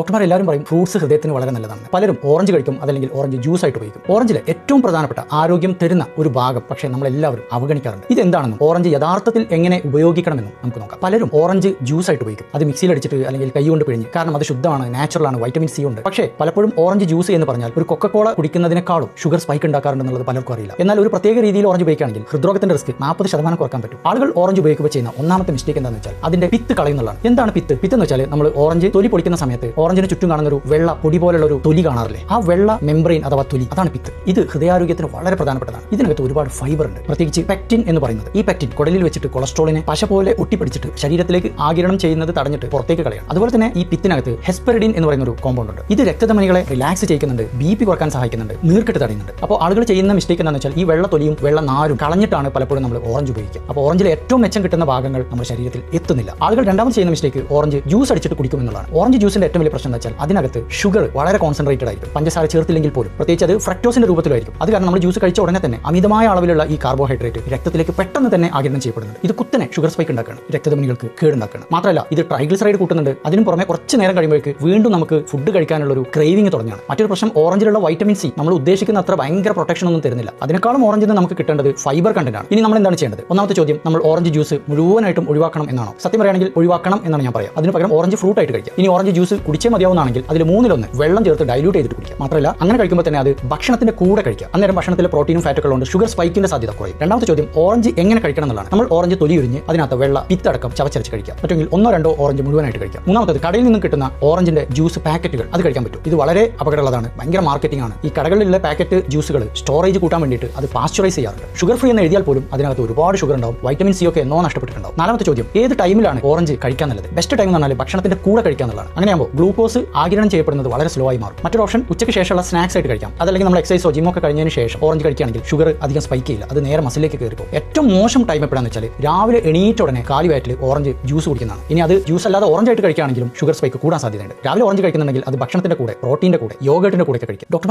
ഡോക്ടർമാർ എല്ലാവരും പറയും ഫ്രൂട്ട്സ് ഹൃദയത്തിന് വളരെ നല്ലതാണ്. പലരും ഓറഞ്ച് കഴിക്കും, അതല്ലെങ്കിൽ ഓറഞ്ച് ജ്യൂസ് ആയിട്ട് ഉപയോഗിക്കും. ഓറഞ്ചിലെ ഏറ്റവും പ്രധാനപ്പെട്ട ആരോഗ്യം തരുന്ന ഒരു ഭാഗം പക്ഷേ നമ്മളെല്ലാവരും അവഗണിക്കാറുണ്ട്. ഇതെന്താണെന്നും ഓറഞ്ച് യഥാർത്ഥത്തിൽ എങ്ങനെ ഉപയോഗിക്കണമെന്നും നമുക്ക് നോക്കാം. പലരും ഓറഞ്ച് ജ്യൂസ് ആയിട്ട് ഉപയോഗിക്കും, അത് മിക്സിയിൽ അടിച്ചിട്ട് അല്ലെങ്കിൽ കൈ കൊണ്ട് പിഴിഞ്ഞ്, കാരണം അത് ശുദ്ധമാണ്, നാച്ചുറലാണ്, വൈറ്റമിൻ സി ഉണ്ട്. പക്ഷേ പലപ്പോഴും ഓറഞ്ച് ജ്യൂസ് എന്ന് പറഞ്ഞാൽ ഒരു കൊക്കക്കോള കുടിക്കുന്നതിനേക്കാളും ഷുഗർ സ്പൈക്ക് ഉണ്ടാക്കാറുണ്ടെന്നുള്ളത് പലർക്കും അറിയില്ല. എന്നാൽ ഒരു പ്രത്യേക രീതിയിൽ ഓറഞ്ച് ഉപയോഗിക്കുകയാണെങ്കിൽ ഹൃദ്രോഗത്തിന്റെ റിസ്ക് 40% കുറക്കാൻ പറ്റും. ആളുകൾ ഓറഞ്ച് ഉപയോഗിക്കുമ്പോൾ ചെയ്യുന്ന ഒന്നാമത്തെ മിസ്റ്റേക്ക് എന്താണെന്ന് വെച്ചാൽ അതിന്റെ പിത്ത് കളയുന്നതാണ്. എന്താണ് പിത്ത്? പിത്ത് എന്ന് വെച്ചാൽ നമ്മൾ ഓറഞ്ച് തൊലി പൊളിക്കുന്ന സമയത്ത് ഓറഞ്ചിന് ചുറ്റും കാണുന്ന ഒരു വെള്ള പൊടി പോലുള്ള ഒരു തൊലി കാണാറില്ലേ? ആ വെള്ള മെംബ്രെയിൻ അഥവാ തൊലി, അതാണ് പിത്ത്. ഇത് ഹൃദയാരോഗ്യത്തിന് വളരെ പ്രധാനപ്പെട്ടതാണ്. ഇതിനകത്ത് ഒരുപാട് ഫൈബർ ഉണ്ട്, പ്രത്യേകിച്ച് പെക്റ്റിൻ എന്ന് പറയുന്നത്. ഈ പെക്റ്റിൻ കുടലിൽ വെച്ചിട്ട് കൊളസ്ട്രോളിനെ പശ പോലെ ഒട്ടിപ്പിടിച്ചിട്ട് ശരീരത്തിലേക്ക് ആഗിരണം ചെയ്യുന്നത് തടഞ്ഞിട്ട് പുറത്തേക്ക് കളയണം. അതുപോലെ തന്നെ ഈ പിത്തിനകത്ത് ഹെസ്പെറിഡിൻ എന്ന് പറയുന്ന ഒരു കോമ്പൗണ്ട് ഉണ്ട്. ഇത് രക്തധമനികളെ റിലാക്സ് ചെയ്യുന്നുണ്ട്, BP കുറക്കാൻ സഹായിക്കുന്നുണ്ട്, നീർക്കെട്ട് തടയുന്നുണ്ട്. അപ്പോൾ ആളുകൾ ചെയ്യുന്ന മിസ്റ്റേക്ക് എന്താണെന്ന് വെച്ചാൽ ഈ വെള്ള തൊലിയും വെള്ള നാരും കളഞ്ഞിട്ടാണ് പലപ്പോഴും നമ്മൾ ഓറഞ്ച് ഉപയോഗിക്കുക. അപ്പോൾ ഓറഞ്ചിലെ ഏറ്റവും മെച്ചം കിട്ടുന്ന ഭാഗങ്ങൾ നമ്മുടെ ശരീരത്തിൽ എത്തുന്നില്ല. ആളുകൾ രണ്ടാമത് ചെയ്യുന്ന മിസ്റ്റേക്ക് ഓറഞ്ച് ജ്യൂസ് അടിച്ചിട്ട് കുടിക്കുമെന്നുള്ളതാണ്. ഓറഞ്ച് ജ്യൂസിന്റെ ഏറ്റവും വലിയ പ്രശ്നം എന്ന് വെച്ചാൽ അതിനകത്ത് ഷുഗർ വളരെ കോൺസെൻട്രേറ്റഡ് ആയിരിക്കും. പഞ്ചസാര ചേർത്തില്ലെങ്കിൽ പോലും, പ്രത്യേകിച്ച് അത് ഫ്രക്ടോസിന്റെ രൂപത്തിലായിരിക്കും. അത് കാരണം നമ്മൾ ജ്യൂസ് കഴിച്ച ഉടനെ തന്നെ അമിതമായ അളവിലുള്ള ഈ കാർബോഹൈഡ്രേറ്റ് രക്തത്തിലേക്ക് പെട്ടെന്ന് തന്നെ ആഗിരണം ചെയ്യപ്പെടുന്നുണ്ട്. ഇത് കുത്തനെ ഷുഗർ സ്പൈക്ക് ഉണ്ടാക്കുകയാണ്, രക്തധമനികൾക്ക് കേടുണ്ടാക്കുകയാണ്. മാത്രമല്ല ഇത് ട്രൈഗ്ലിസറൈഡ് കൂട്ടുന്നുണ്ട്. അതിനും പുറമെ കുറച്ച് നേരം കഴിയുമ്പോഴേക്ക് വീണ്ടും നമുക്ക് ഫുഡ് കഴിക്കാനുള്ള ഒരു ക്രേവിംഗ് തുടങ്ങുകയാണ്. മറ്റൊരു പ്രശ്നം ഓറഞ്ചിലുള്ള വൈറ്റമിൻ സി നമ്മൾ ഉദ്ദേശിക്കുന്ന അത്ര ഭയങ്കര പ്രൊട്ടക്ഷൻ ഒന്നും തരുന്നില്ല. അതിനേക്കാളും ഓറഞ്ചിൽ നിന്ന് നമുക്ക് കിട്ടേണ്ടത് ഫൈബർ കണ്ടന്റ് ആണ്. ഇനി നമ്മൾ എന്താണ് ചെയ്യേണ്ടത്? ഒന്നാമത്തെ ചോദ്യം, നമ്മൾ ഓറഞ്ച് ജ്യൂസ് മുഴുവനായിട്ടും ഒഴിവാക്കണം എന്നാണോ? സത്യം പറയുകയാണെങ്കിൽ ഒഴിവാക്കണം എന്നാണ് ഞാൻ പറയാം. അതിന് പകരം ഓറഞ്ച് ഫ്രൂട്ട് ആയിട്ട് കഴിക്കുക. ഇനി ഓറഞ്ച് ജ്യൂസ് കുടിച്ചേ മതിയാവുന്നതാണെങ്കിൽ അതിൽ 1/3 വെള്ളം ചേർത്ത് ഡൈല്യൂട്ട് ചെയ്തിട്ട് കുടിക്കുക. മാത്രമല്ല അങ്ങനെ കഴിക്കുമ്പോൾ തന്നെ അത് ഭക്ഷണത്തിന്റെ കൂടെ കഴിക്കുക. അന്നേരം ഭക്ഷണത്തിലെ പ്രോട്ടീനും ഫാറ്റുകളും കൊണ്ട് ഷുഗർ സ്പൈക്കിന്റെ സാധ്യത കുറയും. രണ്ടാമത്തെ ചോദ്യം, ഓറഞ്ച് എങ്ങനെ കഴിക്കണം എന്നുള്ളതാണ്. നമ്മൾ ഓറഞ്ച് തൊലി ഉരിഞ്ഞ് അതിനകത്ത് വെള്ള പിത്തടക്കം ചവച്ചരച്ച് കഴിക്കുക. പറ്റുമെങ്കിൽ 1-2 ഓറഞ്ച് മുഴുവനായിട്ട് കഴിക്കുക. മൂന്നാമത്തത്, കടയിൽ നിന്നും കിട്ടുന്ന ഓറഞ്ചിന്റെ ജ്യൂസ് പാക്കറ്റുകൾ അത് കഴിക്കാൻ പറ്റും. ഇത് വളരെ അപകടമുള്ളതാണ്, ഭയങ്കര മാർക്കറ്റിംഗ് ആണ്. ഈ കടകളിലുള്ള പാക്കറ്റ് ജ്യൂസുകൾ സ്റ്റോറേജ് കൂട്ടാൻ വേണ്ടിയിട്ട് അത് പാസ്ചറൈസ് ചെയ്യാറുണ്ട്. ഷുഗർ ഫ്രീ എന്ന് എഴുതിയാൽ പോലും അതിനകത്ത് ഒരുപാട് ഷുഗർ ഉണ്ടാവും, വൈറ്റമിൻ സി ഒക്കെ എന്നോ നഷ്ടപ്പെട്ടിട്ടുണ്ടാവും. നാലാമത്തെ ചോദ്യം, ഏത് ടൈമിലാണ് ഓറഞ്ച് കഴിക്കാൻ നല്ലത്? ബെസ്റ്റ് ടൈം എന്ന് പറഞ്ഞാൽ ഭക്ഷണത്തിന്റെ കൂടെ കഴിക്കാൻ എന്നുള്ളതാണ്. അങ്ങനെയാകുമ്പോൾ ഗ്ലൂക്കോസ് ആഗിരണം ചെയ്യപ്പെടുന്നത് വളരെ സ്ലോ ആയി മാറും. മറ്റൊരു ഓപ്ഷൻ ഉച്ചയ്ക്ക് ശേഷമുള്ള സ്നാക്സ് ആയിട്ട് കഴിക്കാം. അതല്ലെങ്കിൽ നമ്മൾ എക്സസൈസോ ജിമ്മോ ഒക്കെ കഴിഞ്ഞതിന് ശേഷം ഓറഞ്ച് കഴിക്കുകയാണെങ്കിൽ ഷുഗർ അധികം സ്പൈക്ക് ചെയ്യില്ല, അത് നേരെ മസിലേക്ക് കയറിപ്പോ. ഏറ്റവും മോശം ടൈം എപ്പോഴാണെന്ന് വെച്ചാൽ രാവിലെ എണീറ്റ ഉടനെ കാലി വയറ്റിൽ ഓറഞ്ച് ജ്യൂസ് കുടിക്കുന്നതാണ്. ഇനി അത് ജ്യൂസ് അല്ലാതെ ഓറഞ്ച് ആയിട്ട് കഴിക്കുകയാണെങ്കിലും ഷുഗർ സ്പൈക്ക് കൂടാൻ സാധ്യതയുണ്ട്. രാവിലെ ഓറഞ്ച് കഴിക്കുന്നുണ്ടെങ്കിൽ അത് ഭക്ഷണത്തിന്റെ കൂടെ, പ്രോട്ടീന്റെ കൂടെ, യോഗട്ടിന്റെ കൂടെ കഴിക്കും. ഡോക്ടർമാർ